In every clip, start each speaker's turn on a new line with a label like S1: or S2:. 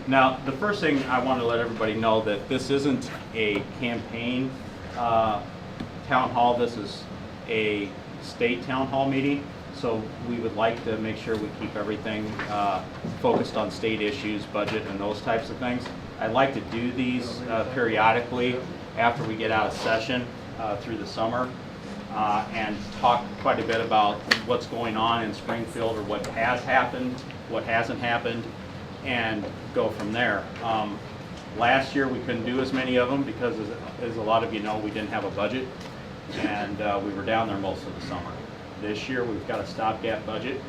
S1: Now, the first thing I want to let everybody know that this isn't a campaign town hall. This is a state town hall meeting. So we would like to make sure we keep everything focused on state issues, budget, and those types of things. I'd like to do these periodically after we get out of session through the summer and talk quite a bit about what's going on in Springfield, or what has happened, what hasn't happened, and go from there. Last year we couldn't do as many of them because, as a lot of you know, we didn't have a budget, and we were down there most of the summer. This year we've got a stopgap budget,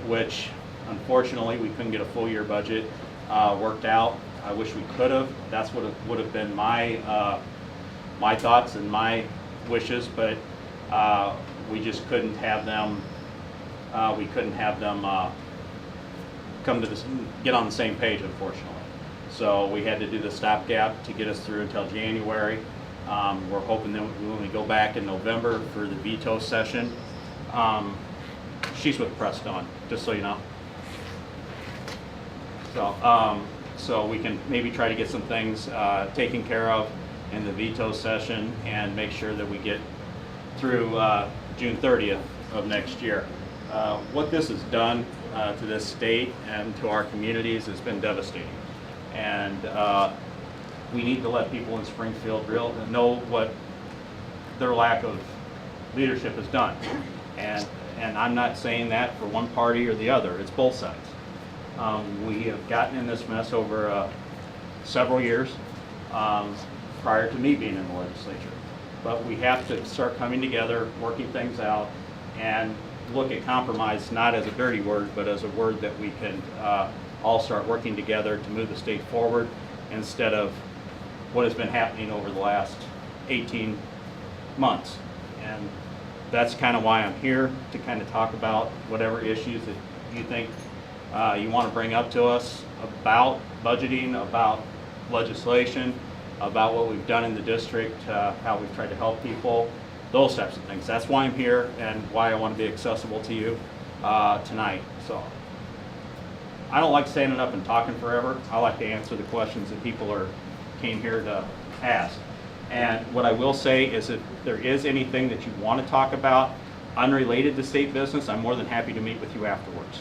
S1: which unfortunately we couldn't get a full year budget worked out. I wish we could have. That's what would have been my my thoughts and my wishes, but we just couldn't have them. We couldn't have them come to this, get on the same page, unfortunately. So we had to do the stopgap to get us through until January. We're hoping that when we go back in November for the veto session, she's with Prophetstown, just so you know. So we can maybe try to get some things taken care of in the veto session and make sure that we get through June 30th of next year. What this has done to this state and to our communities has been devastating. And we need to let people in Springfield know what their lack of leadership has done. And I'm not saying that for one party or the other, it's both sides. We have gotten in this mess over several years prior to me being in the legislature. But we have to start coming together, working things out, and look at compromise not as a dirty word, but as a word that we can all start working together to move the state forward, instead of what has been happening over the last 18 months. And that's kind of why I'm here, to kind of talk about whatever issues that you think you want to bring up to us about budgeting, about legislation, about what we've done in the district, how we've tried to help people, those types of things. That's why I'm here and why I want to be accessible to you tonight. So I don't like standing up and talking forever. I like to answer the questions that people came here to ask. And what I will say is, if there is anything that you want to talk about unrelated to state business, I'm more than happy to meet with you afterwards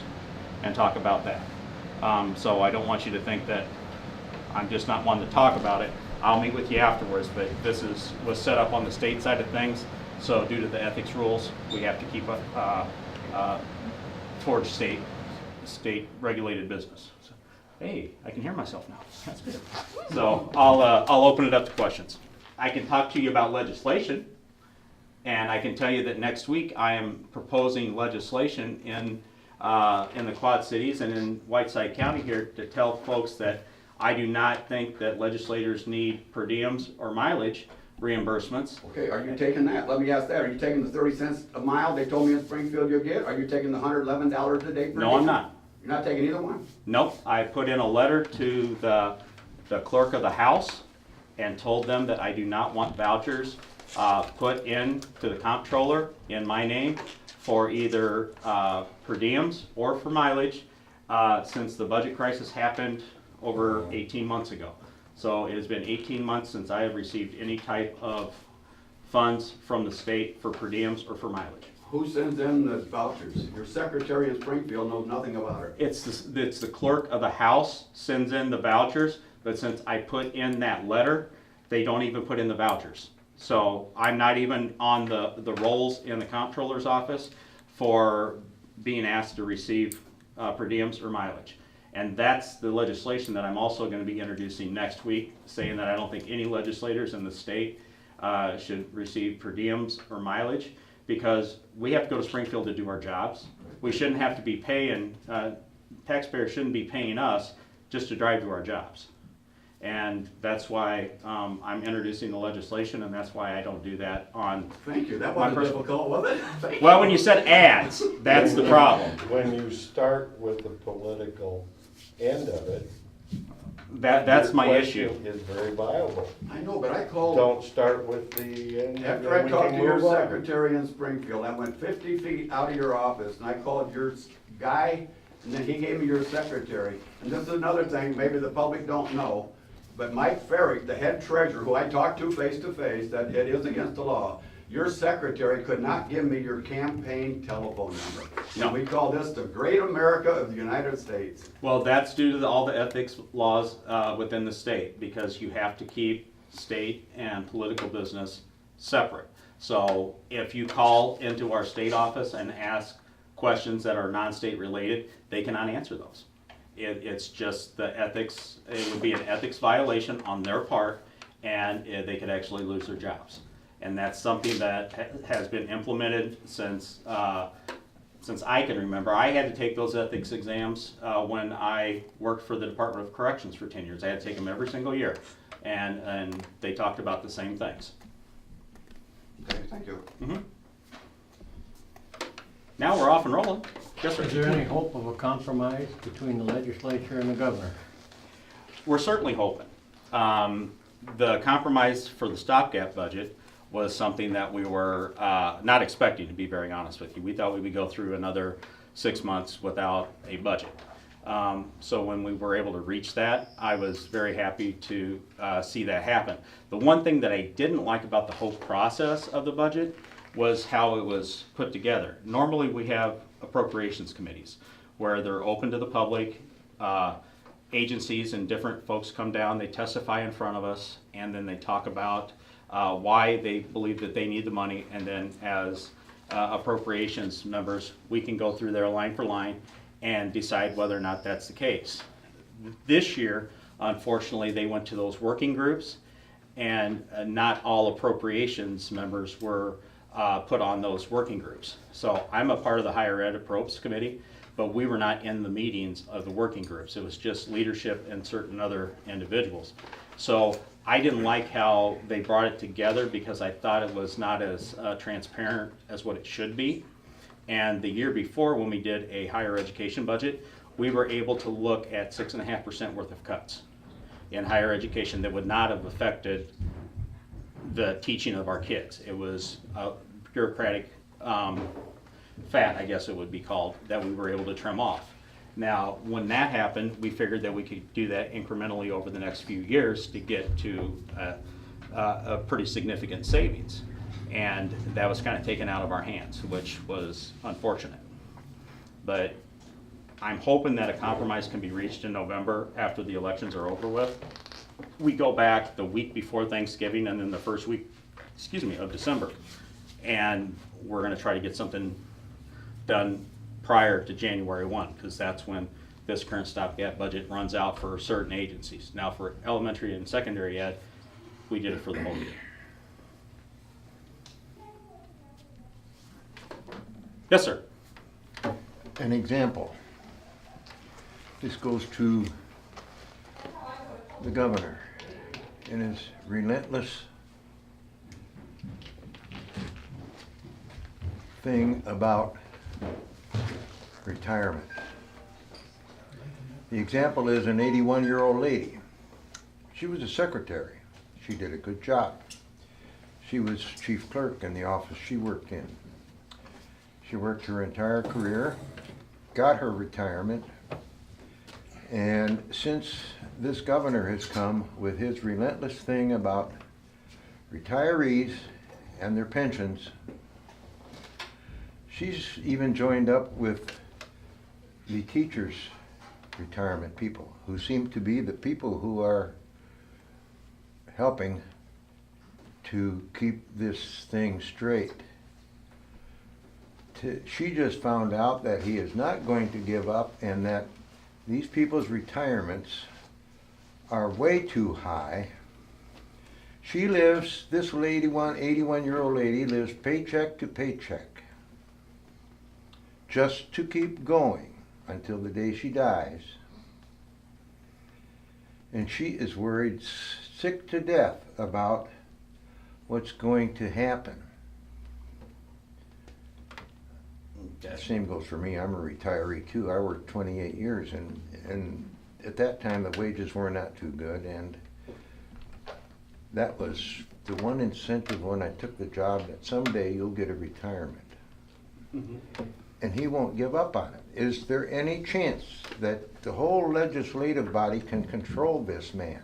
S1: and talk about that. So I don't want you to think that I'm just not one to talk about it. I'll meet with you afterwards, but this was set up on the state side of things, so due to the ethics rules, we have to keep towards state regulated business. So, hey, I can hear myself now. That's good. So I'll open it up to questions. I can talk to you about legislation, and I can tell you that next week I am proposing legislation in the Quad Cities and in Whiteside County here to tell folks that I do not think that legislators need per diems or mileage reimbursements.
S2: Okay, are you taking that? Let me ask that. Are you taking the 30 cents a mile they told me in Springfield you'll get? Are you taking the $111 a day per
S1: No,
S2: diem?
S1: I'm not.
S2: You're not taking either one?
S1: Nope. I put in a letter to the clerk of the House and told them that I do not want vouchers put in to the comptroller in my name for either per diems or for mileage since the budget crisis happened over 18 months ago. So it has been 18 months since I have received any type of funds from the state for per diems or for mileage.
S2: Who sends in the vouchers? Your secretary in Springfield knows nothing about it.
S1: It's the clerk of the House sends in the vouchers, but since I put in that letter, they don't even put in the vouchers. So I'm not even on the rolls in the comptroller's office for being asked to receive per diems or mileage. And that's the legislation that I'm also going to be introducing next week, saying that I don't think any legislators in the state should receive per diems or mileage, because we have to go to Springfield to do our jobs. We shouldn't have to be paying, taxpayers shouldn't be paying us just to drive to our jobs. And that's why I'm introducing the legislation, and that's why I don't do that on.
S2: Thank you. That wasn't difficult, was it? Thank
S1: well, when you said ads, that's the problem.
S3: When you start with the political end of it,
S1: That's my issue.
S3: Is very viable.
S2: I know, but I called.
S3: Don't start with the end.
S2: After I talked to your secretary in Springfield, I went 50 feet out of your office and I called your guy and then he gave me your secretary. And this is another thing, maybe the public don't know, but Mike Ferrick, the head treasurer, who I talked to face, that it is against the law, your secretary could not give me your campaign telephone number.
S1: No.
S2: And we call this the great America of the United States.
S1: Well, that's due to all the ethics laws within the state, because you have to keep state and political business separate. So if you call into our state office and ask questions that are non-state related, they cannot answer those. It's just the ethics, it would be an ethics violation on their part, and they could actually lose their jobs. And that's something that has been implemented since I can remember. I had to take those ethics exams when I worked for the Department of Corrections for 10 years. I had to take them every single year, and they talked about the same things.
S2: Okay, thank you.
S1: Mhm. Now we're off and rolling. Yes, sir.
S4: Is there any hope of a compromise between the legislature and the governor?
S1: We're certainly hoping. The compromise for the stopgap budget was something that we were not expecting, to be very honest with you. We thought we would go through another 6 months without a budget. So when we were able to reach that, I was very happy to see that happen. The one thing that I didn't like about the whole process of the budget was how it was put together. Normally we have appropriations committees where they're open to the public. Agencies and different folks come down, they testify in front of us, and then they talk about why they believe that they need the money, and then as appropriations members, we can go through there line for line and decide whether or not that's the case. This year, unfortunately, they went to those working groups, and not all appropriations members were put on those working groups. So I'm a part of the Higher Ed Approps Committee, but we were not in the meetings of the working groups. It was just leadership and certain other individuals. So I didn't like how they brought it together, because I thought it was not as transparent as what it should be. And the year before, when we did a higher education budget, we were able to look at 6.5% worth of cuts in higher education that would not have affected the teaching of our kids. It was a bureaucratic fat, I guess it would be called, that we were able to trim off. Now, when that happened, we figured that we could do that incrementally over the next few years to get to a pretty significant savings. And that was kind of taken out of our hands, which was unfortunate. But I'm hoping that a compromise can be reached in November after the elections are over with. We go back the week before Thanksgiving and then the first week, of December. And we're gonna try to get something done prior to January 1, because that's when this current stopgap budget runs out for certain agencies. Now for elementary and secondary ed, we did it for the whole year. Yes, sir.
S5: An example. This goes to the governor and his relentless thing about retirement. The example is an 81-year-old lady. She was a secretary. She did a good job. She was chief clerk in the office she worked in. She worked her entire career, got her retirement, and since this governor has come with his relentless thing about retirees and their pensions, she's even joined up with the teachers' retirement people, who seem to be the people who are helping to keep this thing straight. She just found out that he is not going to give up, and that these people's retirements are way too high. She lives, this 81-year-old lady lives paycheck to paycheck, just to keep going until the day she dies. And she is worried sick to death about what's going to happen. The same goes for me. I'm a retiree too. I worked 28 years, and at that time the wages were not too good, and that was the one incentive when I took the job, that someday you'll get a retirement.
S1: Mm-hmm.
S5: and he won't give up on it. Is there any chance that the whole legislative body can control this man?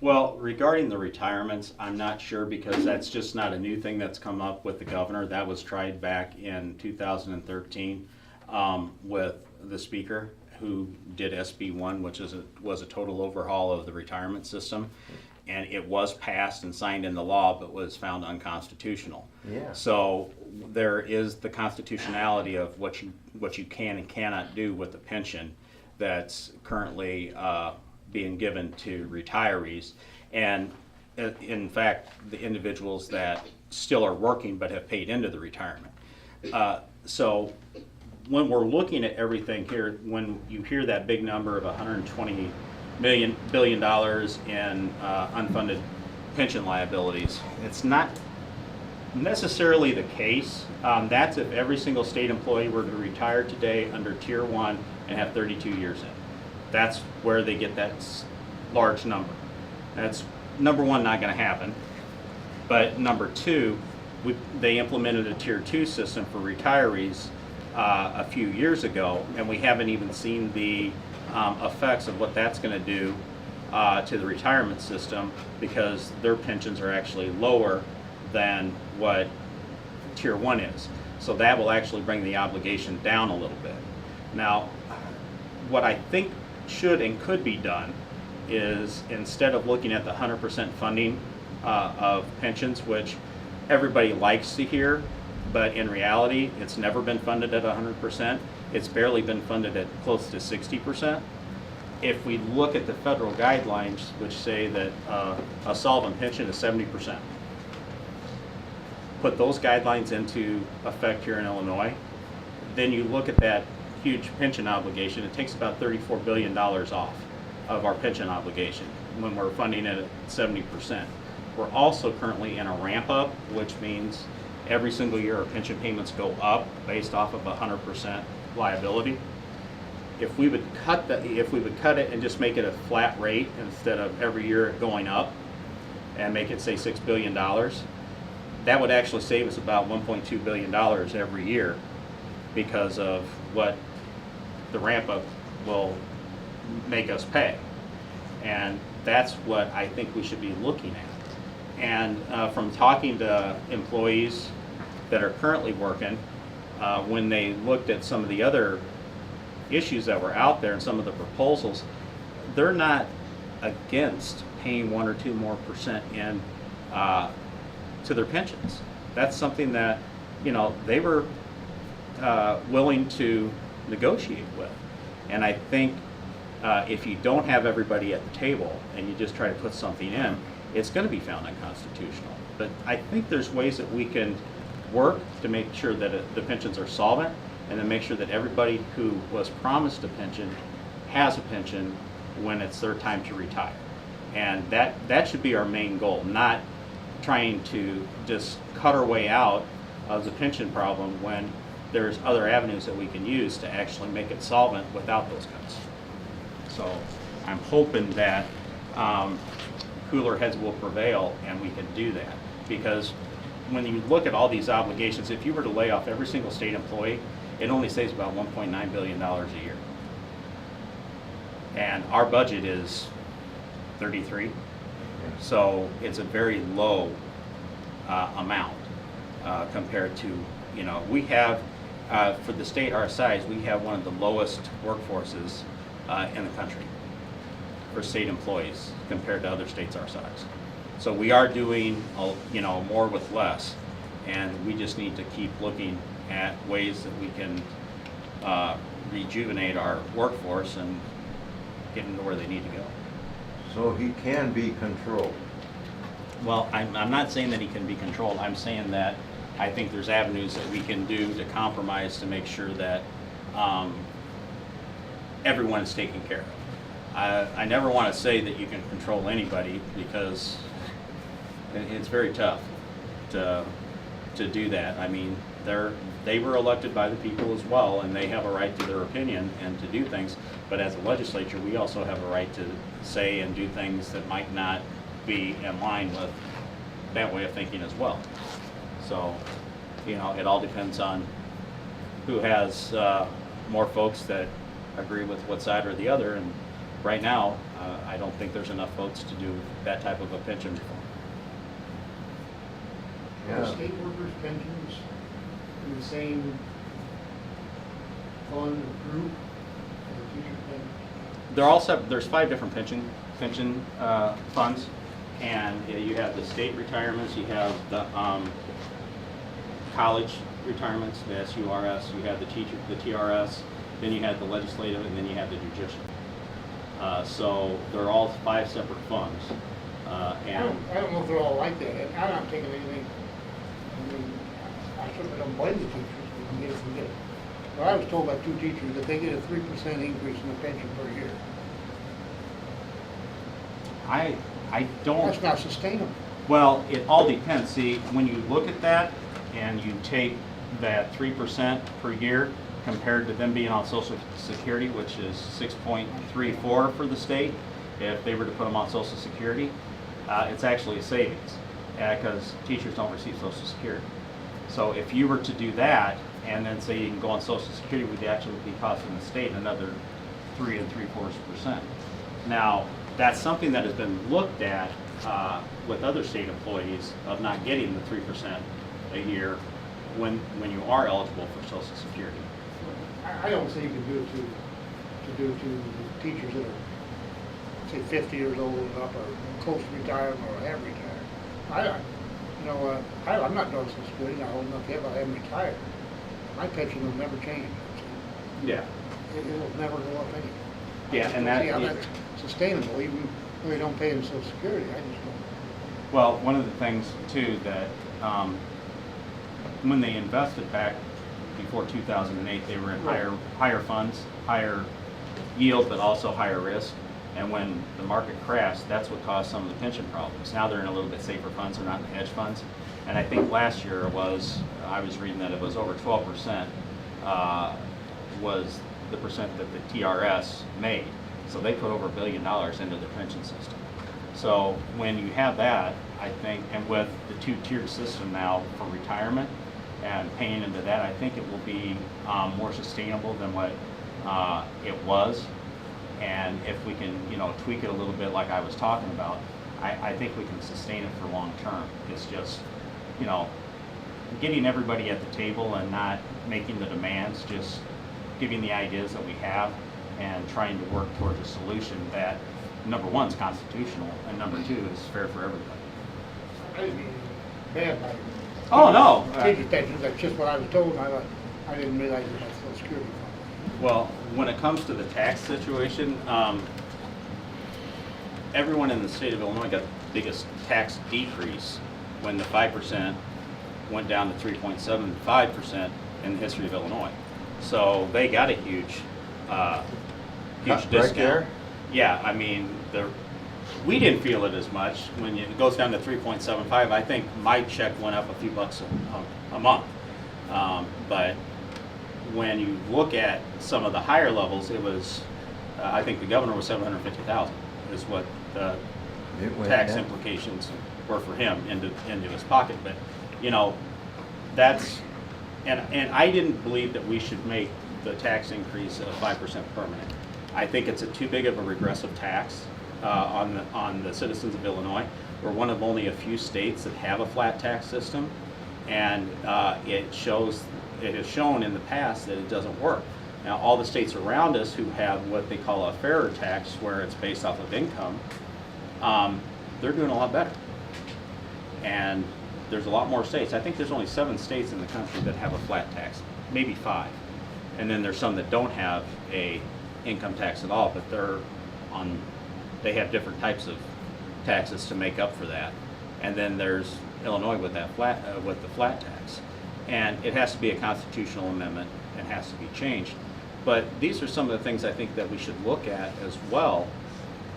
S1: Well, regarding the retirements, I'm not sure because that's just not a new thing that's come up with the governor. That was tried back in 2013 with the speaker who did SB1, which was a total overhaul of the retirement system. And it was passed and signed into law, but was found unconstitutional.
S5: Yeah.
S1: So there is the constitutionality of what you can and cannot do with the pension that's currently being given to retirees, and in fact, the individuals that still are working but have paid into the retirement. So when we're looking at everything here, when you hear that big number of $120 billion in unfunded pension liabilities, it's not necessarily the case. That's if every single state employee were to retire today under Tier 1 and have 32 years in. That's where they get that large number. That's, number one, not going to happen. But number two, they implemented a Tier 2 system for retirees a few years ago, and we haven't even seen the effects of what that's going to do to the retirement system, because their pensions are actually lower than what Tier 1 is. So that will actually bring the obligation down a little bit. Now, what I think should and could be done is, instead of looking at the 100% funding of pensions, which everybody likes to hear, but in reality, it's never been funded at 100%. It's barely been funded at close to 60%. If we look at the federal guidelines, which say that a solvent pension is 70%, put those guidelines into effect here in Illinois, then you look at that huge pension obligation, it takes about $34 billion off of our pension obligation when we're funding it at 70%. We're also currently in a ramp up, which means every single year our pension payments go up based off of 100% liability. If we would cut it and just make it a flat rate instead of every year going up, and make it say $6 billion, that would actually save us about $1.2 billion every year, because of what the ramp up will make us pay. And that's what I think we should be looking at. And from talking to employees that are currently working, when they looked at some of the other issues that were out there and some of the proposals, they're not against paying 1 or 2 more percent in to their pensions. That's something that, they were willing to negotiate with. And I think if you don't have everybody at the table and you just try to put something in, it's going to be found unconstitutional. But I think there's ways that we can work to make sure that the pensions are solvent, and then make sure that everybody who was promised a pension has a pension when it's their time to retire. And that should be our main goal, not trying to just cut our way out of the pension problem when there's other avenues that we can use to actually make it solvent without those cuts. So I'm hoping that cooler heads will prevail and we can do that. Because when you look at all these obligations, if you were to lay off every single state employee, it only saves about $1.9 billion a year. And our budget is 33. So it's a very low amount compared to, we have, for the state our size, we have one of the lowest workforces in the country for state employees compared to other states our size. So we are doing, more with less, and we just need to keep looking at ways that we can rejuvenate our workforce and get them to where they need to go.
S5: So he can be controlled.
S1: Well, I'm not saying that he can be controlled. I'm saying that I think there's avenues that we can do to compromise to make sure that everyone is taken care of. I never want to say that you can control anybody, because it's very tough to do that. I mean, they were elected by the people as well, and they have a right to their opinion and to do things. But as a legislature, we also have a right to say and do things that might not be in line with that way of thinking as well. So, it all depends on who has more folks that agree with what side or the other, and right now, I don't think there's enough votes to do that type of a pension reform.
S6: Are
S5: Yeah.
S6: state workers' pensions in the same fund or group as the teacher pension?
S1: They're all separate. There's 5 different pension funds, and you have the state retirements, you have the college retirements, the SURS, you have the teacher, the TRS, then you have the legislative, and then you have the judicial. So they're all 5 separate funds, and
S6: I don't know if they're all like that, and I'm not taking anything, I mean, I certainly don't blame the teachers, we can get it, we get it. But I was told by 2 teachers that they get a 3% increase in the pension per year.
S1: I don't.
S6: That's not sustainable.
S1: Well, it all depends. See, when you look at that and you take that 3% per year compared to them being on Social Security, which is 6.34 for the state, if they were to put them on Social Security, it's actually a savings because teachers don't receive Social Security. So if you were to do that and then say you can go on Social Security, would actually be costing the state another 3 3/4%. Now, that's something that has been looked at with other state employees of not getting the 3% a year when you are eligible for Social Security.
S6: I don't say you can do it to the teachers that are, say, 50 years old and up, or close to retirement, or have retired. I'm not doing Social Security, not old enough yet, but I am retired. My pension will never change.
S1: Yeah.
S6: It'll never go up any.
S1: Yeah, and that.
S6: See how that's sustainable, even though they don't pay in Social Security, I just don't.
S1: Well, one of the things too that when they invested back before 2008, they were in higher funds, higher yield, but also higher risk. And when the market crashed, that's what caused some of the pension problems. Now they're in a little bit safer funds, they're not in the hedge funds. And I think last year I was reading that it was over 12% was the percent that the TRS made. So they put over $1 billion into their pension system. So when you have that, I think, and with the 2-tiered system now for retirement and paying into that, I think it will be more sustainable than what it was. And if we can, tweak it a little bit like I was talking about, I think we can sustain it for long term. It's just, getting everybody at the table and not making the demands, just giving the ideas that we have and trying to work towards a solution that, number 1, is constitutional, and number 2, is fair for everybody.
S6: I didn't mean bad by
S1: Oh, no.
S6: teacher pensions, that's just what I was told, and I didn't realize it was Social Security fund.
S1: Well, when it comes to the tax situation, everyone in the state of Illinois got the biggest tax decrease when the 5% went down to 3.75% in the history of Illinois. So they got a huge
S5: Right
S1: discount.
S5: there?
S1: Yeah, I mean, we didn't feel it as much. When it goes down to 3.75, I think my check went up a few bucks a month. But when you look at some of the higher levels, it was, I think the governor was $750,000 is what the
S5: It went
S1: tax
S5: down.
S1: implications were for him into his pocket. But, that's, and I didn't believe that we should make the tax increase at a 5% permanent. I think it's too big of a regressive tax on the citizens of Illinois. We're one of only a few states that have a flat tax system, and it has shown in the past that it doesn't work. Now, all the states around us who have what they call a fairer tax, where it's based off of income, they're doing a lot better. And there's a lot more states. I think there's only 7 states in the country that have a flat tax, maybe 5. And then there's some that don't have a income tax at all, but they have different types of taxes to make up for that. And then there's Illinois with that with the flat tax. And it has to be a constitutional amendment and has to be changed. But these are some of the things I think that we should look at as well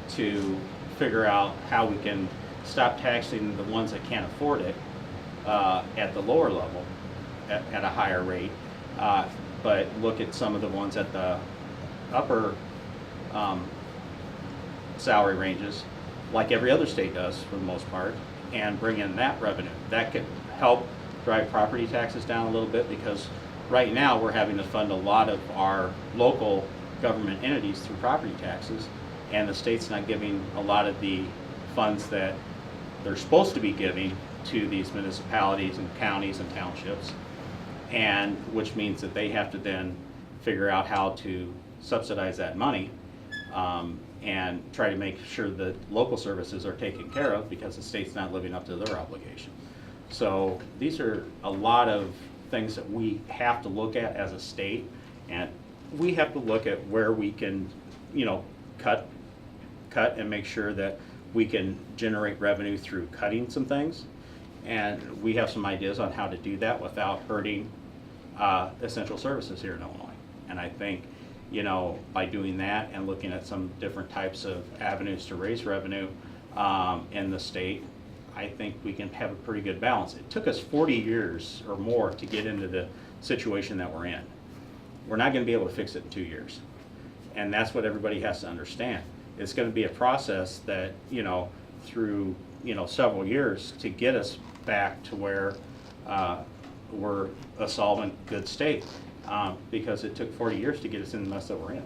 S1: to figure out how we can stop taxing the ones that can't afford it at the lower level at a higher rate, but look at some of the ones at the upper salary ranges, like every other state does for the most part, and bring in that revenue. That could help drive property taxes down a little bit, because right now, we're having to fund a lot of our local government entities through property taxes, and the state's not giving a lot of the funds that they're supposed to be giving to these municipalities and counties and townships, and which means that they have to then figure out how to subsidize that money, and try to make sure that local services are taken care of because the state's not living up to their obligation. So these are a lot of things that we have to look at as a state, and we have to look at where we can, cut and make sure that we can generate revenue through cutting some things. And we have some ideas on how to do that without hurting essential services here in Illinois. And I think, by doing that and looking at some different types of avenues to raise revenue in the state, I think we can have a pretty good balance. It took us 40 years or more to get into the situation that we're in. We're not going to be able to fix it in 2 years. And that's what everybody has to understand. It's going to be a process that, through, several years to get us back to where we're a solvent, good state. Because it took 40 years to get us in the mess that we're in.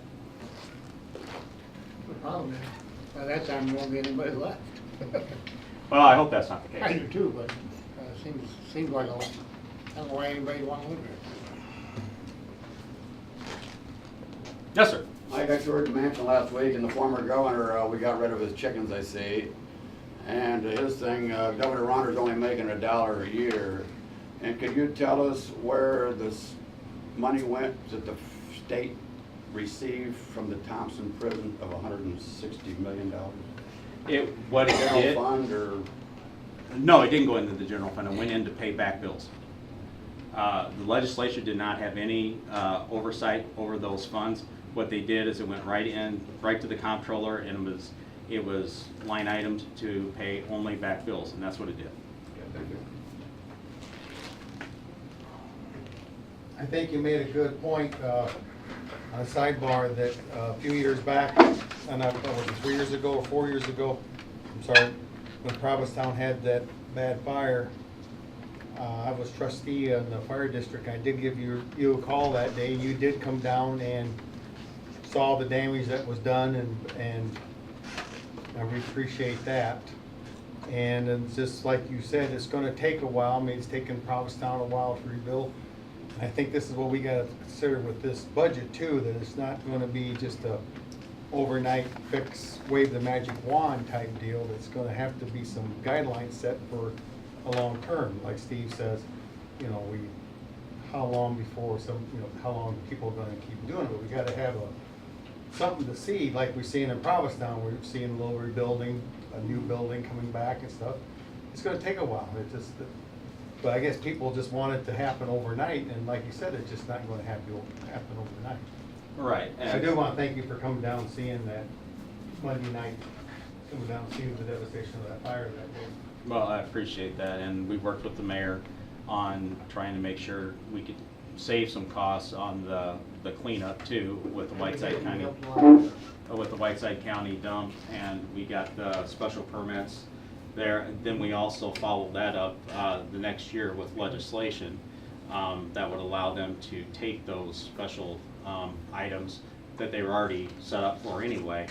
S6: The problem is, by that time, there won't be anybody left.
S1: Well, I hope that's not the
S6: I
S1: case.
S6: do too, but seems like a lot. I don't know why anybody want to live there.
S1: Yes, sir.
S2: Mike, I toured the mansion last week, and the former governor, we got rid of his chickens, I see. And his thing, Governor Ronder's only making $1 a year. And could you tell us where this money went that the state received from the Thompson prison of $160 million?
S1: What it
S2: General
S1: did?
S2: fund or?
S1: No, it didn't go into the general fund. It went in to pay back bills. The legislature did not have any oversight over those funds. What they did is it went right to the comptroller, and it was line itemed to pay only back bills, and that's what it did.
S2: Yeah, thank you.
S7: I think you made a good point on a sidebar that a few years back, and was it 3 years ago or 4 years ago, I'm sorry, when Prophetstown had that bad fire, I was trustee in the fire district. I did give you a call that day. You did come down and saw the damage that was done, and I appreciate that. And it's just like you said, it's gonna take a while. I mean, it's taken Prophetstown a while to rebuild. I think this is what we gotta consider with this budget too, that it's not gonna be just a overnight fix, wave the magic wand type deal. It's gonna have to be some guidelines set for a long term, like Steve says, how long before how long people are gonna keep doing it. We gotta have something to see, like we're seeing in Prophetstown. We're seeing a little rebuilding, a new building coming back and stuff. It's gonna take a while. But I guess people just want it to happen overnight, and like you said, it's just not going to happen overnight.
S1: Right.
S7: I do want to thank you for coming down and seeing that Monday night, coming down and seeing the devastation of that fire that day.
S1: Well, I appreciate that, and we worked with the mayor on trying to make sure we could save some costs on the cleanup too with the Whiteside County dump, and we got the special permits there. Then we also followed that up the next year with legislation that would allow them to take those special items that they were already set up for anyway,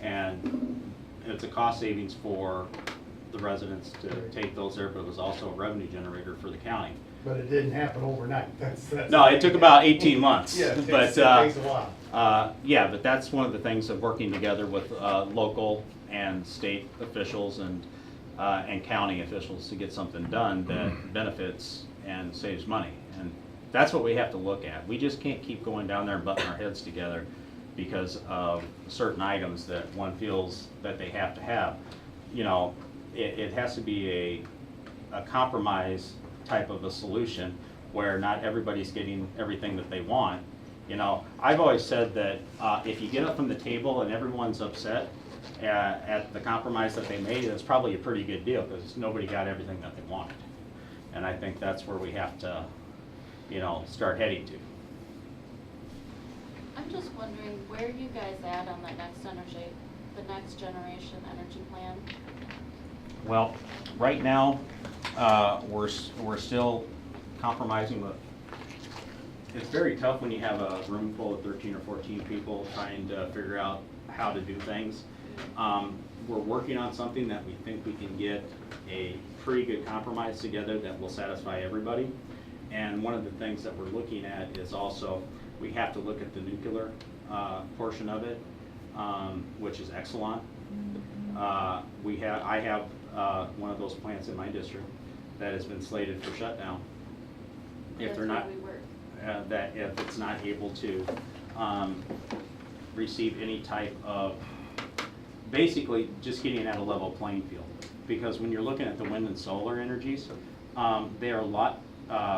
S1: and it's a cost savings for the residents to take those there, but it was also a revenue generator for the county.
S7: But it didn't happen overnight. That's
S1: No, it took about 18 months.
S7: Yeah, it
S1: but
S7: takes a while.
S1: yeah, but that's one of the things of working together with local and state officials and county officials to get something done that benefits and saves money. And that's what we have to look at. We just can't keep going down there and butting our heads together because of certain items that one feels that they have to have. It has to be a compromise type of a solution where not everybody's getting everything that they want. I've always said that if you get up from the table and everyone's upset at the compromise that they made, it's probably a pretty good deal because nobody got everything that they wanted. And I think that's where we have to, start heading to.
S8: I'm just wondering where you guys at on the next generation energy plan?
S1: Well, right now, we're still compromising with it's very tough when you have a room full of 13 or 14 people trying to figure out how to do things. We're working on something that we think we can get a pretty good compromise together that will satisfy everybody. And one of the things that we're looking at is also, we have to look at the nuclear portion of it, which is Exelon. I have one of those plants in my district that has been slated for shutdown. If
S8: That's
S1: they're
S8: where
S1: not,
S8: we work.
S1: that if it's not able to receive any type of, basically just getting at a level playing field. Because when you're looking at the wind and solar energies, they are a lot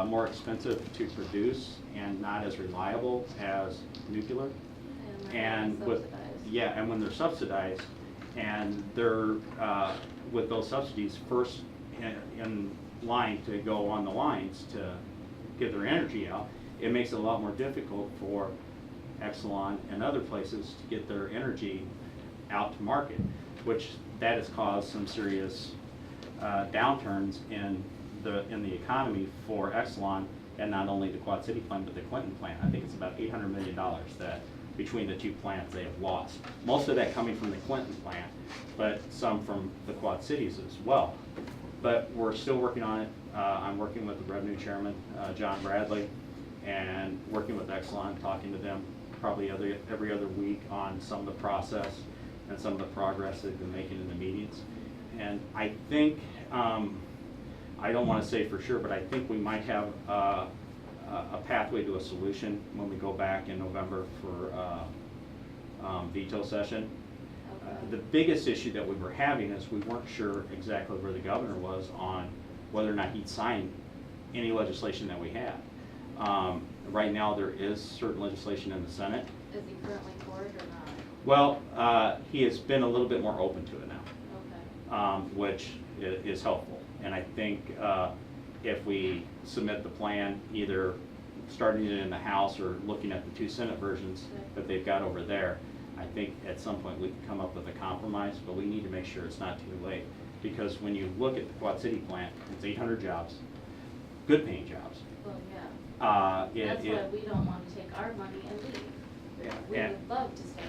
S1: more expensive to produce and not as reliable as nuclear.
S8: And they're
S1: with,
S8: subsidized.
S1: yeah, and when they're subsidized, and they're, with those subsidies, first in line to go on the lines to get their energy out, it makes it a lot more difficult for Exelon and other places to get their energy out to market, which that has caused some serious downturns in the economy for Exelon, and not only the Quad City plant, but the Clinton plant. I think it's about $800 million that between the two plants they have lost. Most of that coming from the Clinton plant, but some from the Quad Cities as well. But we're still working on it. I'm working with the revenue chairman, John Bradley, and working with Exelon, talking to them probably every other week on some of the process and some of the progress they've been making in the meetings. And I think, I don't want to say for sure, but I think we might have a pathway to a solution when we go back in November for veto session. The biggest issue that we were having is we weren't sure exactly where the governor was on whether or not he'd sign any legislation that we had. Right now, there is certain legislation in the Senate.
S8: Is he currently for it or not?
S1: Well, he has been a little bit more open to it now,
S8: Okay.
S1: which is helpful. And I think if we submit the plan, either starting it in the House or looking at the two Senate versions that they've got over there, I think at some point we can come up with a compromise, but we need to make sure it's not too late. Because when you look at the Quad City plant, it's 800 jobs, good paying jobs.
S8: Well, yeah. That's why
S1: It,
S8: we don't want to take our money and leave. We
S1: and-
S8: would love to stay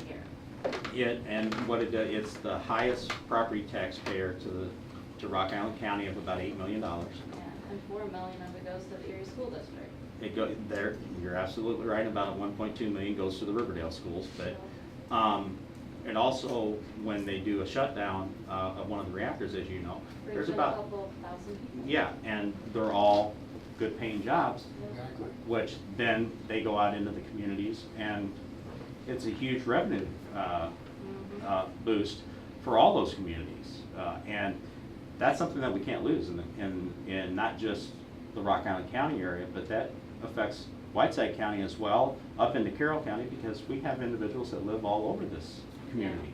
S8: here.
S1: and what it does, it's the highest property taxpayer to Rock Island County of about $8 million.
S8: Yeah, and $4 million of it goes to the Erie School District.
S1: It go, there, you're absolutely right, about 1.2 million goes to the Riverdale schools, but, and also, when they do a shutdown, of one of the reactors, as you know, there's
S8: Brings in a
S1: about,
S8: couple thousand people.
S1: yeah, and they're all good paying jobs,
S6: Exactly.
S1: which then they go out into the communities, and it's a huge revenue, boost for all those communities. And that's something that we can't lose in not just the Rock Island County area, but that affects Whiteside County as well, up into Carroll County, because we have individuals that live all over this community,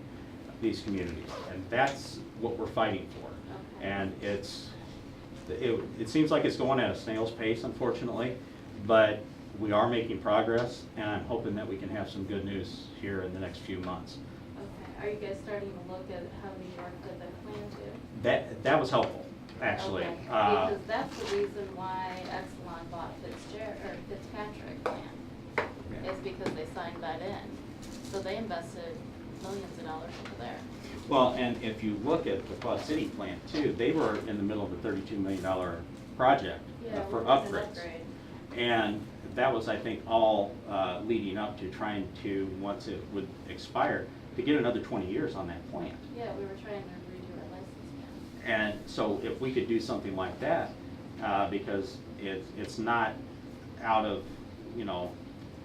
S1: these communities, and that's what we're fighting for.
S8: Okay.
S1: And it seems like it's going at a snail's pace, unfortunately, but we are making progress, and I'm hoping that we can have some good news here in the next few months.
S8: Okay, are you guys starting to look at how New York did their plan too?
S1: That was helpful, actually.
S8: Okay, because that's the reason why Exelon bought Fitzpatrick land,
S1: Yeah.
S8: is because they signed that in. So they invested millions of dollars over there.
S1: Well, and if you look at the Quad City plant too, they were in the middle of a $32 million project
S8: Yeah,
S1: for
S8: well, it's an
S1: upgrades.
S8: upgrade.
S1: And that was, I think, all leading up to trying to, once it would expire, to get another 20 years on that plant.
S8: Yeah, we were trying to redo our license plan.
S1: And so if we could do something like that, because it's not out of,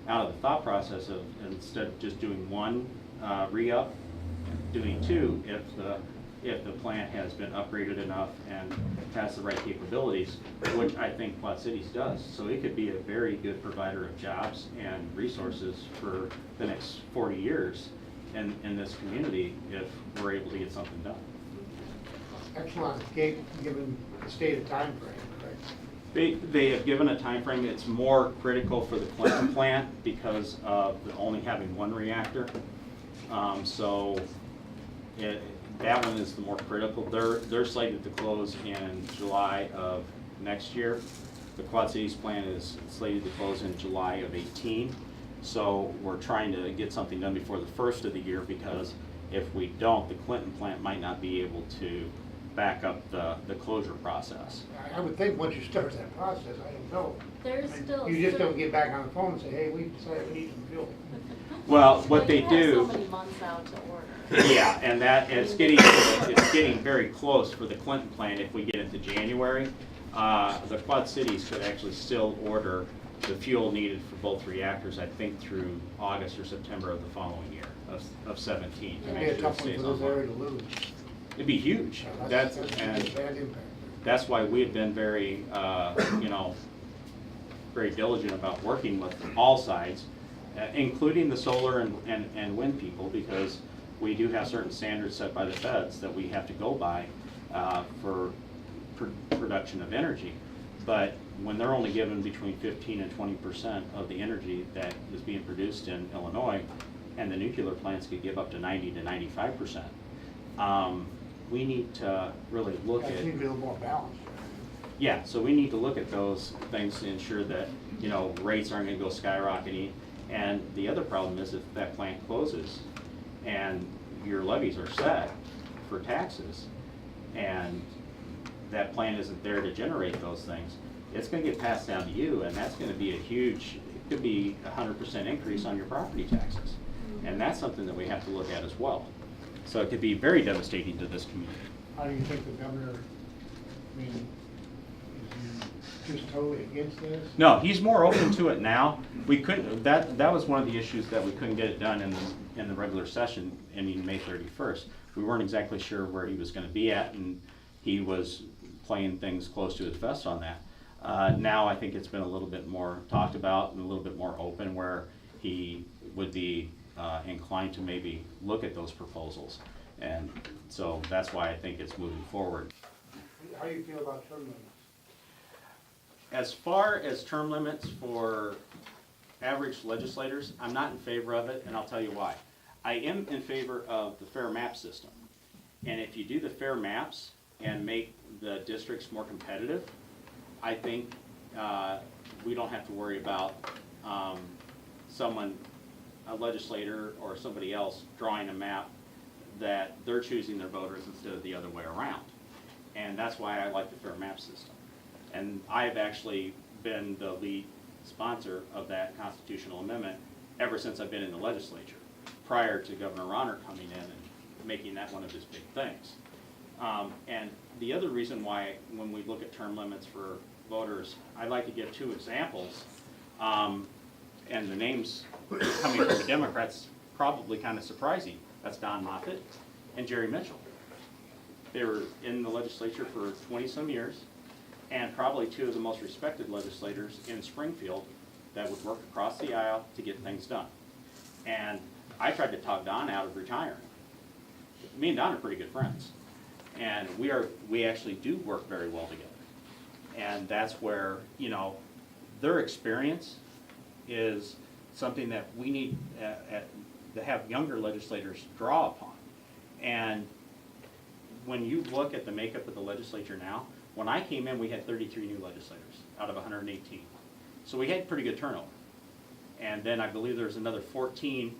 S1: out of the thought process of, instead of just doing one re-up, doing two, if the plant has been upgraded enough and has the right capabilities, which I think Quad Cities does. So it could be a very good provider of jobs and resources for the next 40 years in this community if we're able to get something done.
S6: Exelon given the state a time frame, correct?
S1: They have given a time frame. It's more critical for the Clinton plant because of only having one reactor. That one is the more critical. They're slated to close in July of next year. The Quad Cities plant is slated to close in July of 18. So we're trying to get something done before the first of the year, because if we don't, the Clinton plant might not be able to back up the closure process.
S6: I would think once you start that process, I don't know.
S8: There's still.
S6: You just don't get back on the phone and say, hey, we decided we need some fuel.
S1: Well, what they
S8: You have so
S1: do,
S8: many months out to order.
S1: yeah, and it's getting very close for the Clinton plant. If we get into January, the Quad Cities could actually still order the fuel needed for both reactors, I think, through August or September of the following year, of 17. to
S6: It'd
S1: make
S6: be a
S1: sure it
S6: tough one
S1: stays
S6: for this
S1: online.
S6: area to lose.
S1: It'd be huge.
S6: That's
S1: That's,
S6: gonna
S1: and
S6: be a bad impact.
S1: that's why we've been very, very diligent about working with all sides, including the solar and wind people, because we do have certain standards set by the feds that we have to go by for production of energy. But when they're only given between 15 and 20% of the energy that is being produced in Illinois, and the nuclear plants could give up to 90 to 95%, we need to really look
S6: It
S1: at.
S6: seems to be a little more balanced.
S1: Yeah, so we need to look at those things to ensure that, rates aren't gonna go skyrocketing. And the other problem is if that plant closes and your levies are set for taxes, and that plant isn't there to generate those things, it's gonna get passed down to you, and that's gonna be it could be 100% increase on your property taxes. And that's something that we have to look at as well. So it could be very devastating to this community.
S6: How do you think the governor, I mean, is he just totally against this?
S1: No, he's more open to it now. We couldn't, that was one of the issues that we couldn't get it done in the regular session ending May 31st. We weren't exactly sure where he was gonna be at, and he was playing things close to his vest on that. Now I think it's been a little bit more talked about and a little bit more open, where he would be inclined to maybe look at those proposals. And so that's why I think it's moving forward.
S6: How do you feel about term limits?
S1: As far as term limits for average legislators, I'm not in favor of it, and I'll tell you why. I am in favor of the fair map system. And if you do the fair maps and make the districts more competitive, I think we don't have to worry about a legislator or somebody else drawing a map that they're choosing their voters instead of the other way around. And that's why I like the fair map system. And I've actually been the lead sponsor of that constitutional amendment ever since I've been in the legislature, prior to Governor Ronner coming in and making that one of his big things. And the other reason why, when we look at term limits for voters, I'd like to give two examples. And the names coming from the Democrats, probably kind of surprising. That's Don Moffitt and Jerry Mitchell. They were in the legislature for 20-some years, and probably two of the most respected legislators in Springfield that would work across the aisle to get things done. And I tried to talk Don out of retiring. Me and Don are pretty good friends, and we actually do work very well together. And that's where, their experience is something that we need to have younger legislators draw upon. And when you look at the makeup of the legislature now, when I came in, we had 33 new legislators out of 118. So we had pretty good turnover. And then I believe there's another 14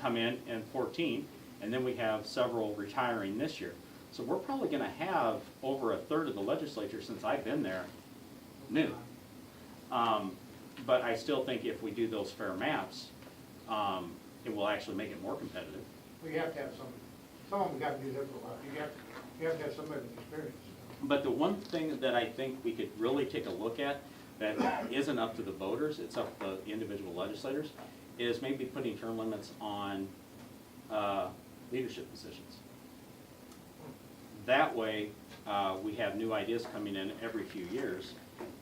S1: come in, and 14, and then we have several retiring this year. So we're probably gonna have over a third of the legislature since I've been there new. But I still think if we do those fair maps, it will actually make it more competitive.
S6: Well, you have to have some of them got to do that for a while. You have to have somebody with experience.
S1: But the one thing that I think we could really take a look at that isn't up to the voters, it's up to the individual legislators, is maybe putting term limits on leadership positions. That way, we have new ideas coming in every few years,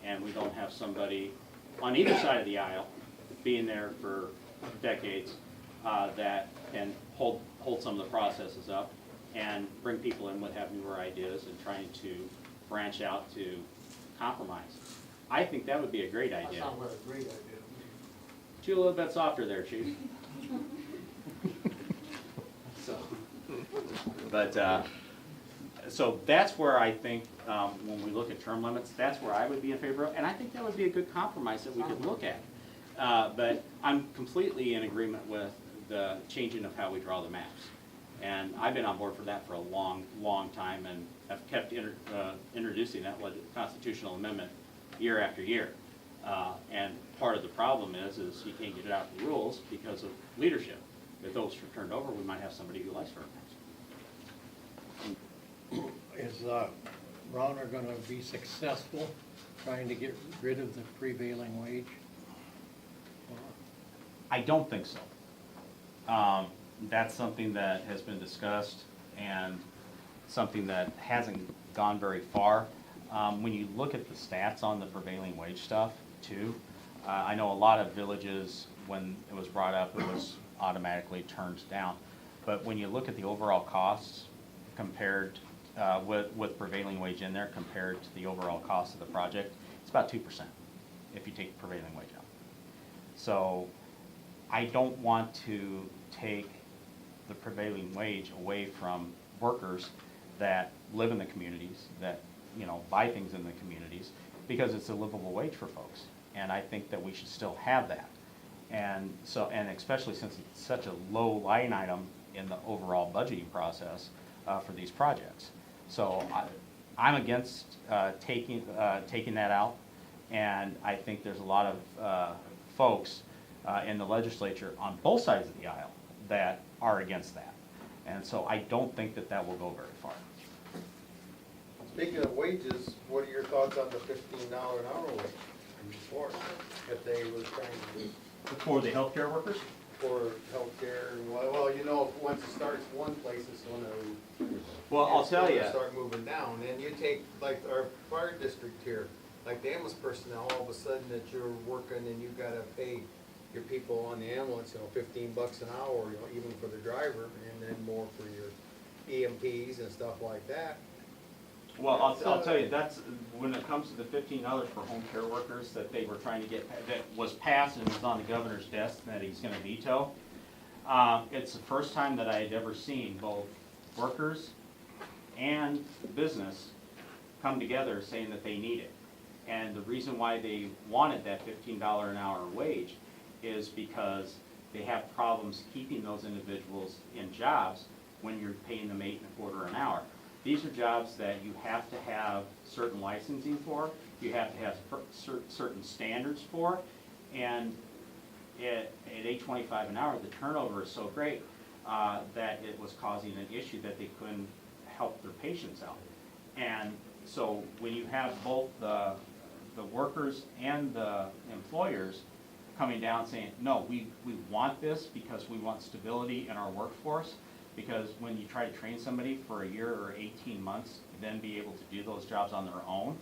S1: and we don't have somebody on either side of the aisle being there for decades that can hold some of the processes up and bring people in that have newer ideas and trying to branch out to compromise. I think that would be a great
S6: That
S1: idea.
S6: sounds like a great idea.
S1: Chew a little bit softer there, Chief. So, but so that's where I think, when we look at term limits, that's where I would be in favor of, and I think that would be a good compromise that we could look at. But I'm completely in agreement with the changing of how we draw the maps. And I've been on board for that for a long, long time, and have kept introducing that constitutional amendment year after year. And part of the problem is you can't get it out of the rules because of leadership. If those are turned over, we might have somebody who likes fair maps.
S4: Is Bronner gonna be successful trying to get rid of the prevailing wage?
S1: I don't think so. That's something that has been discussed and something that hasn't gone very far. When you look at the stats on the prevailing wage stuff too, I know a lot of villages, when it was brought up, it was automatically turned down. But when you look at the overall costs compared, with prevailing wage in there compared to the overall cost of the project, it's about 2% if you take prevailing wage out. So I don't want to take the prevailing wage away from workers that live in the communities, that, buy things in the communities, because it's a livable wage for folks. And I think that we should still have that. And so, and especially since it's such a low line item in the overall budgeting process for these projects. So I'm against taking that out, and I think there's a lot of folks in the legislature on both sides of the aisle that are against that. And so I don't think that that will go very far.
S7: Speaking of wages, what are your thoughts on the $15 an hour wage before, that they were trying to do
S1: For the healthcare workers?
S7: for healthcare? Well, once it starts one place, it's gonna.
S1: Well, I'll tell you.
S7: Start moving down, and you take, like, our fire district here, like the ambulance personnel, all of a sudden that you're working and you gotta pay your people on the ambulance, $15 an hour, even for the driver, and then more for your EMTs and stuff like that.
S1: Well, I'll tell you, that's, when it comes to the $15 for home care workers that they were trying to get, that was passed and was on the governor's desk that he's gonna veto, it's the first time that I had ever seen both workers and business come together saying that they need it. And the reason why they wanted that $15 an hour wage is because they have problems keeping those individuals in jobs when you're paying them $8.25 an hour. These are jobs that you have to have certain licensing for, you have to have certain standards for, and at $8.25 an hour, the turnover is so great that it was causing an issue that they couldn't help their patients out. And so when you have both the workers and the employers coming down saying, no, we want this because we want stability in our workforce, because when you try to train somebody for a year or 18 months, then be able to do those jobs on their own,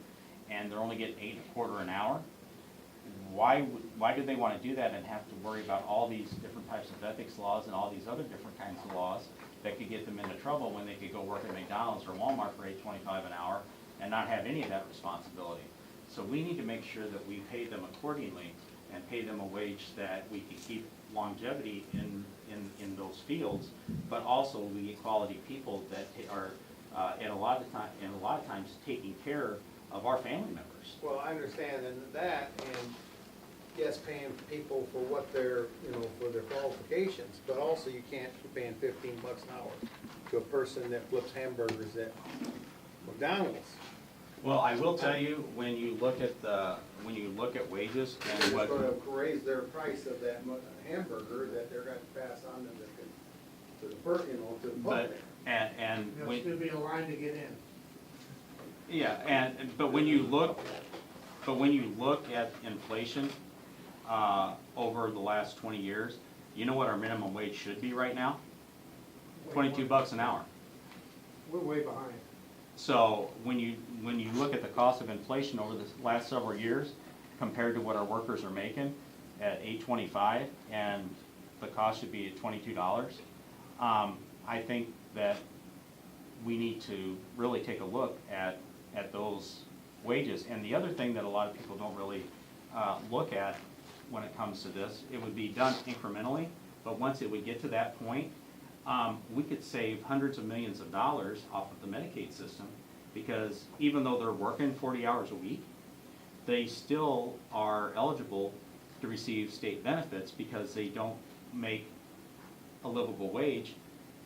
S1: and they're only getting $8.25 an hour, why do they want to do that and have to worry about all these different types of ethics laws and all these other different kinds of laws that could get them into trouble when they could go work at McDonald's or Walmart for $8.25 an hour and not have any of that responsibility? So we need to make sure that we pay them accordingly and pay them a wage that we can keep longevity in those fields, but also we get quality people that are in a lot of times taking care of our family members.
S7: Well, I understand that, and yes, paying people for what they're, for their qualifications, but also you can't be paying $15 an hour to a person that flips hamburgers at McDonald's.
S1: Well, I will tell you, when you look at wages and
S7: They're
S1: what.
S7: going to raise their price of that hamburger that they're going to pass on to the public.
S1: And
S6: There'll
S1: when,
S6: still be a line to get in.
S1: yeah, but when you look at inflation over the last 20 years, you know what our minimum wage should be right now? $22 an hour.
S6: We're way behind.
S1: So when you look at the cost of inflation over the last several years compared to what our workers are making at $8.25, and the cost should be at $22, I think that we need to really take a look at those wages. And the other thing that a lot of people don't really look at when it comes to this, it would be done incrementally, but once it would get to that point, we could save hundreds of millions of dollars off of the Medicaid system, because even though they're working 40 hours a week, they still are eligible to receive state benefits because they don't make a livable wage,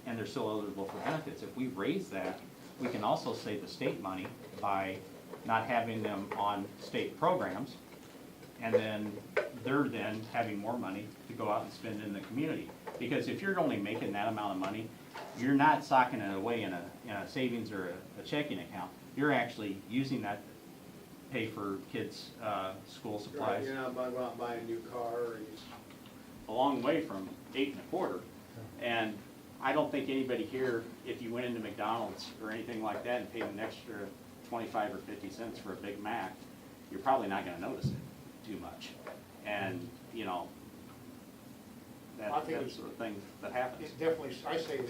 S1: and they're still eligible for benefits. If we raise that, we can also save the state money by not having them on state programs, and then they're then having more money to go out and spend in the community. Because if you're only making that amount of money, you're not socking it away in a savings or a checking account. You're actually using that to pay for kids' school supplies.
S9: You're not going out and buying a new car or
S1: A long way from 8 1/4. And I don't think anybody here, if you went into McDonald's or anything like that and paid an extra 25 or 50 cents for a Big Mac, you're probably not gonna notice it too much. And, you know,
S6: I think
S1: that's the sort of thing that happens.
S6: It definitely, I say,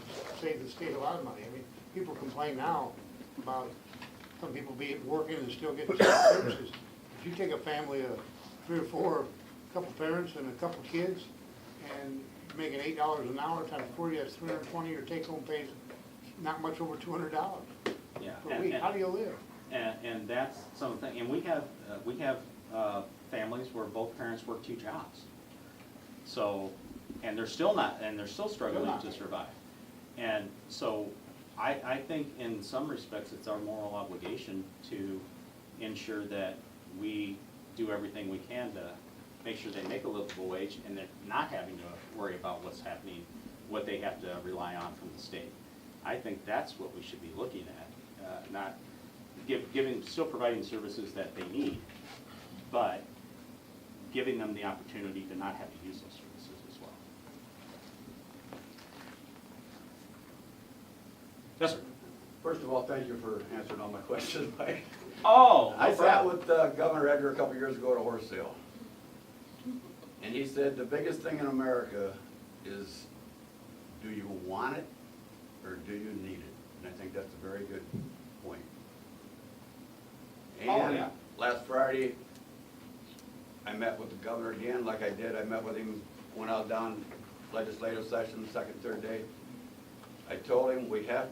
S6: save the state a lot of money. I mean, people complain now about some people working and still getting services. If you take a family of 3 or 4, a couple parents and a couple kids, and making $8 an hour times 40, that's 320, your take-home pays not much over $200
S1: Yeah.
S6: per week. How do you live?
S1: And that's something, and we have families where both parents work 2 jobs. So, and they're still struggling to survive. And so, I think in some respects, it's our moral obligation to ensure that we do everything we can to make sure they make a livable wage and they're not having to worry about what's happening, what they have to rely on from the state. I think that's what we should be looking at, not still providing services that they need, but giving them the opportunity to not have to use those services as well. Yes, sir.
S2: First of all, thank you for answering all my questions, Mike.
S1: Oh,
S2: I sat with Governor Edgar a couple years ago at a horse sale. And he said the biggest thing in America is, do you want it or do you need it? And I think that's a very good point.
S1: Oh,
S2: And
S1: yeah.
S2: last Friday, I met with the governor again, like I did. I met with him, went out down legislative session, second, third day. I told him we have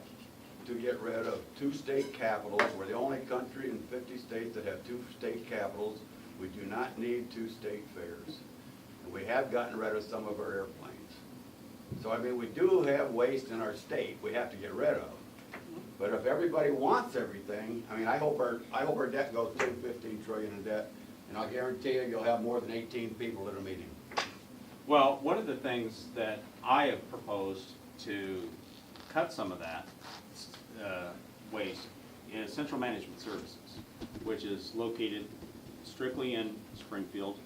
S2: to get rid of 2 state capitals. We're the only country in 50 states that have 2 state capitals. We do not need 2 state fairs. And we have gotten rid of some of our airplanes. So, I mean, we do have waste in our state we have to get rid of. But if everybody wants everything, I mean, I hope our debt goes to 15 trillion in debt, and I'll guarantee you'll have more than 18 people at a meeting.
S1: Well, one of the things that I have proposed to cut some of that waste is Central Management Services, which is located strictly in Springfield,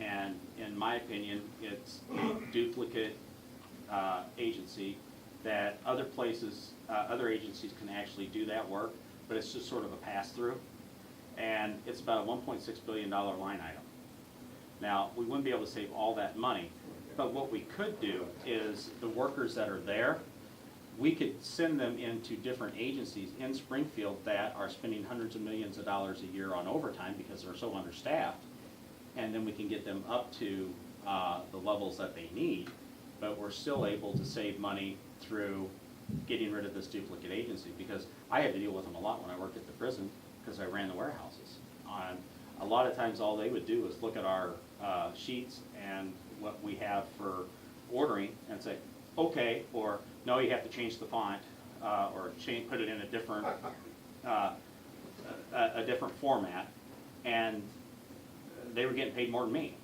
S1: and in my opinion, it's a duplicate agency that other places, other agencies can actually do that work, but it's just sort of a pass-through, and it's about a $1.6 billion line item. Now, we wouldn't be able to save all that money, but what we could do is the workers that are there, we could send them into different agencies in Springfield that are spending hundreds of millions of dollars a year on overtime because they're so understaffed, and then we can get them up to the levels that they need, but we're still able to save money through getting rid of this duplicate agency, because I had to deal with them a lot when I worked at the prison because I ran the warehouses. A lot of times all they would do is look at our sheets and what we have for ordering and say, okay, or no, you have to change the font, or put it in a different format, and they were getting paid more than me.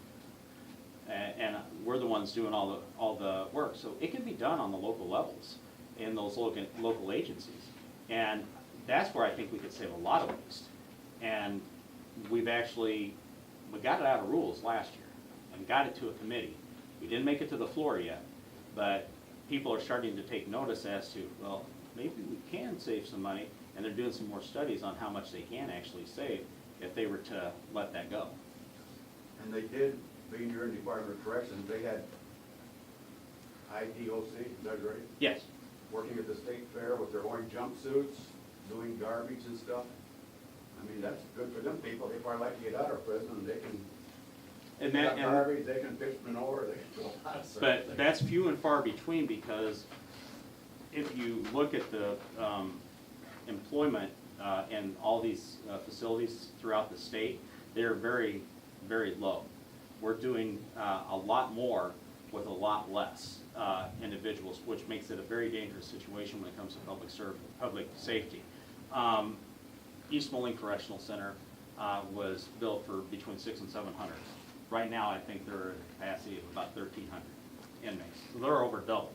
S1: And we're the ones doing all the work. So it can be done on the local levels in those local agencies. And that's where I think we could save a lot of waste. And we got it out of rules last year and got it to a committee. We didn't make it to the floor yet, but people are starting to take notice as to, well, maybe we can save some money, and they're doing some more studies on how much they can actually save if they were to let that go.
S2: And they did, being you're in the Department of Corrections, they had IDOC, is that right?
S1: Yes.
S2: Working at the state fair with their orange jumpsuits, doing garbage and stuff. I mean, that's good for them people. They probably like to get out of prison, and they can pick up garbage, they can pitch manure, they can do a lot of stuff.
S1: But that's few and far between, because if you look at the employment in all these facilities throughout the state, they're very, very low. We're doing a lot more with a lot less individuals, which makes it a very dangerous situation when it comes to public safety. East Moline Correctional Center was built for between 600 and 700. Right now, I think they're at a capacity of about 1,300 inmates. So they're over doubled.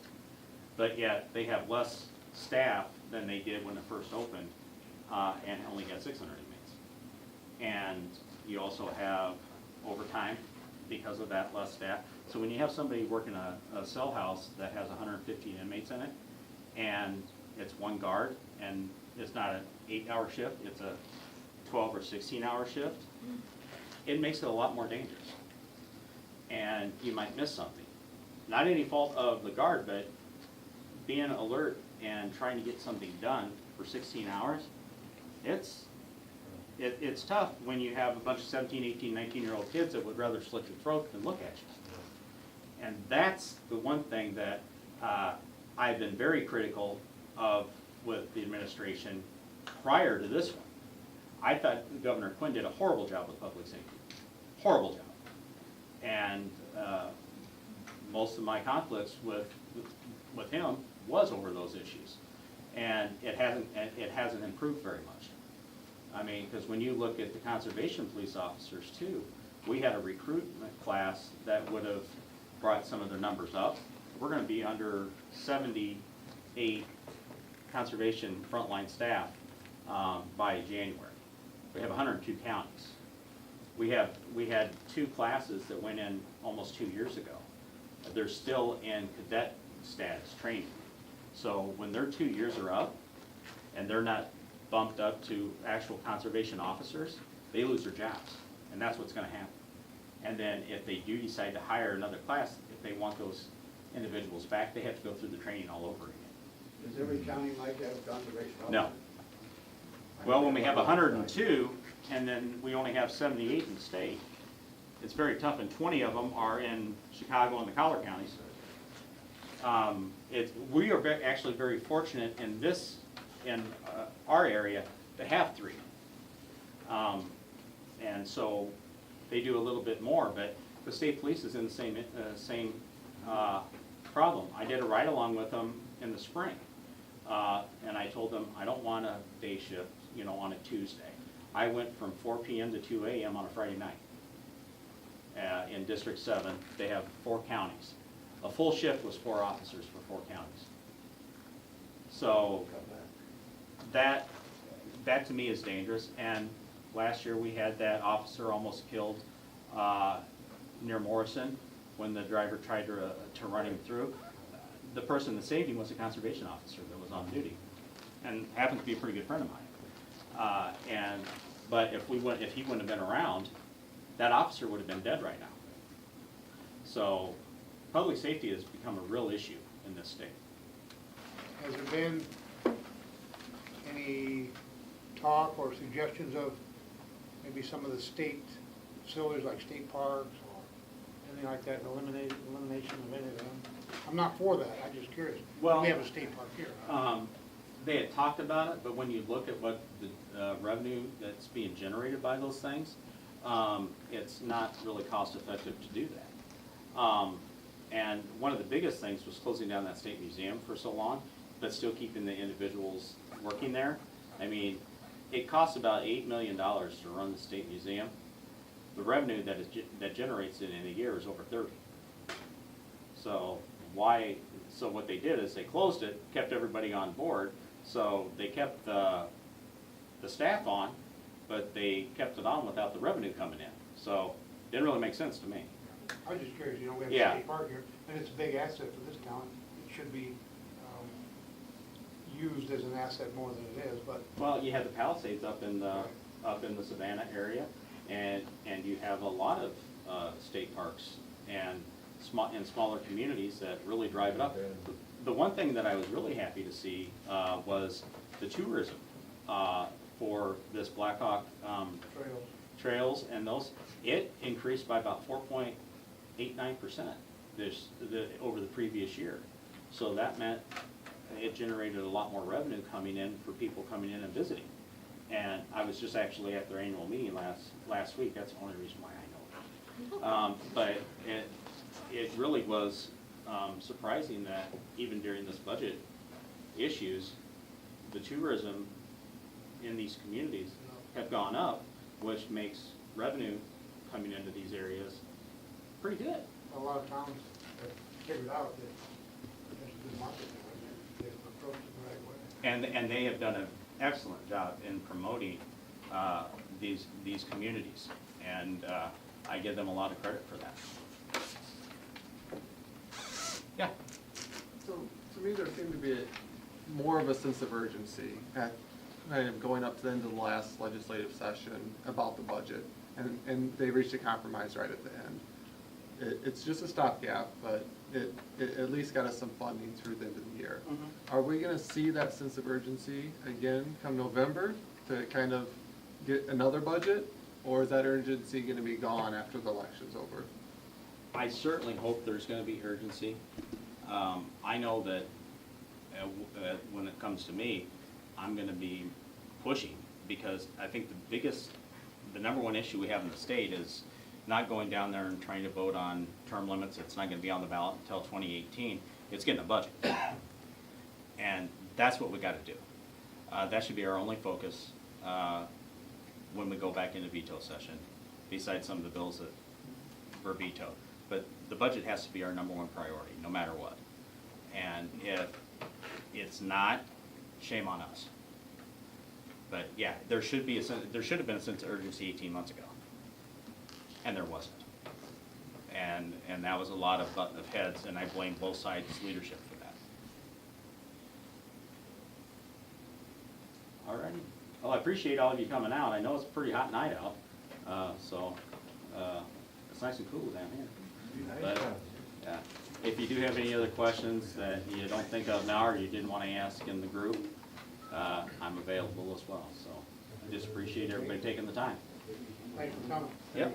S1: But yet, they have less staff than they did when it first opened, and only got 600 inmates. And you also have overtime because of that less staff. So when you have somebody working a cell house that has 150 inmates in it, and it's one guard, and it's not an 8-hour shift, it's a 12 or 16-hour shift, it makes it a lot more dangerous. And you might miss something. Not any fault of the guard, but being alert and trying to get something done for 16 hours, it's tough when you have a bunch of 17, 18, 19-year-old kids that would rather slit your throat than look at you. And that's the one thing that I've been very critical of with the administration prior to this one. I thought Governor Quinn did a horrible job with public safety. Horrible job. And most of my conflicts with him was over those issues. And it hasn't improved very much. I mean, because when you look at the conservation police officers too, we had a recruitment class that would have brought some of their numbers up. We're going to be under 78 conservation frontline staff by January. We have 102 counties. We had 2 classes that went in almost 2 years ago. They're still in cadet status training. So when their 2 years are up and they're not bumped up to actual conservation officers, they lose their jobs. And that's what's going to happen. And then if they do decide to hire another class, if they want those individuals back, they have to go through the training all over again.
S2: Does every county like to have conservation officers?
S1: No. Well, when we have 102 and then we only have 78 in the state, it's very tough, and 20 of them are in Chicago and the collar counties. We are actually very fortunate in our area to have 3. And so they do a little bit more, but the state police is in the same problem. I did a ride-along with them in the spring, and I told them I don't want a day shift, on a Tuesday. I went from 4 p.m. to 2 a.m. on a Friday night. In District 7, they have 4 counties. A full shift was 4 officers for 4 counties. So that to me is dangerous. And last year we had that officer almost killed near Morrison when the driver tried to run him through. The person that saved him was a conservation officer that was on duty, and happened to be a pretty good friend of mine. But if he wouldn't have been around, that officer would have been dead right now. So public safety has become a real issue in this state.
S6: Has there been any talk or suggestions of maybe some of the state facilities like state parks or anything like that, elimination of any of them? I'm not for that, I'm just curious.
S1: Well,
S6: we have a state park here.
S1: They had talked about it, but when you look at what the revenue that's being generated by those things, it's not really cost effective to do that. And one of the biggest things was closing down that state museum for so long, but still keeping the individuals working there. I mean, it costs about $8 million to run the state museum. The revenue that generates it in a year is over 30. So what they did is they closed it, kept everybody on board. So they kept the staff on, but they kept it on without the revenue coming in. So it didn't really make sense to me.
S6: I was just curious, we have
S1: Yeah.
S6: a state park here, and it's a big asset for this town. It should be used as an asset more than it is, but.
S1: Well, you have the Palisades up in the Savannah area, and you have a lot of state parks and in smaller communities that really drive it up. The one thing that I was really happy to see was the tourism for this Blackhawk trails and those. It increased by about 4.89% over the previous year. So that meant it generated a lot more revenue coming in for people coming in and visiting. And I was just actually at their annual meeting last week, that's the only reason why I know. But it really was surprising that even during this budget issues, the tourism in these communities have gone up, which makes revenue coming into these areas pretty good.
S6: A lot of towns have figured out that there's a good market there, and they've approached it the right way.
S1: And they have done an excellent job in promoting these communities, and I give them a lot of credit for that. Yeah.
S10: So to me, there seemed to be more of a sense of urgency at kind of going up to the end of the last legislative session about the budget, and they reached a compromise right at the end. It's just a stopgap, but it at least got us some funding through the end of the year.
S1: Mm-hmm.
S10: Are we gonna see that sense of urgency again come November to kind of get another budget? Or is that urgency gonna be gone after the election's over?
S1: I certainly hope there's gonna be urgency. I know that when it comes to me, I'm gonna be pushing, because I think the number one issue we have in the state is not going down there and trying to vote on term limits. It's not gonna be on the ballot until 2018. It's getting a budget. And that's what we gotta do. That should be our only focus when we go back into veto session, besides some of the bills that were vetoed. But the budget has to be our number one priority, no matter what. And if it's not, shame on us. But yeah, there should have been a sense of urgency 18 months ago, and there wasn't. And that was a lot of button of heads, and I blame both sides' leadership for that. Alrighty. Well, I appreciate all of you coming out. I know it's a pretty hot night out, so it's nice and cool down here. But yeah, if you do have any other questions that you don't think of now or you didn't want to ask in the group, I'm available as well. So I just appreciate everybody taking the time.
S6: Thanks for coming.
S1: Yep.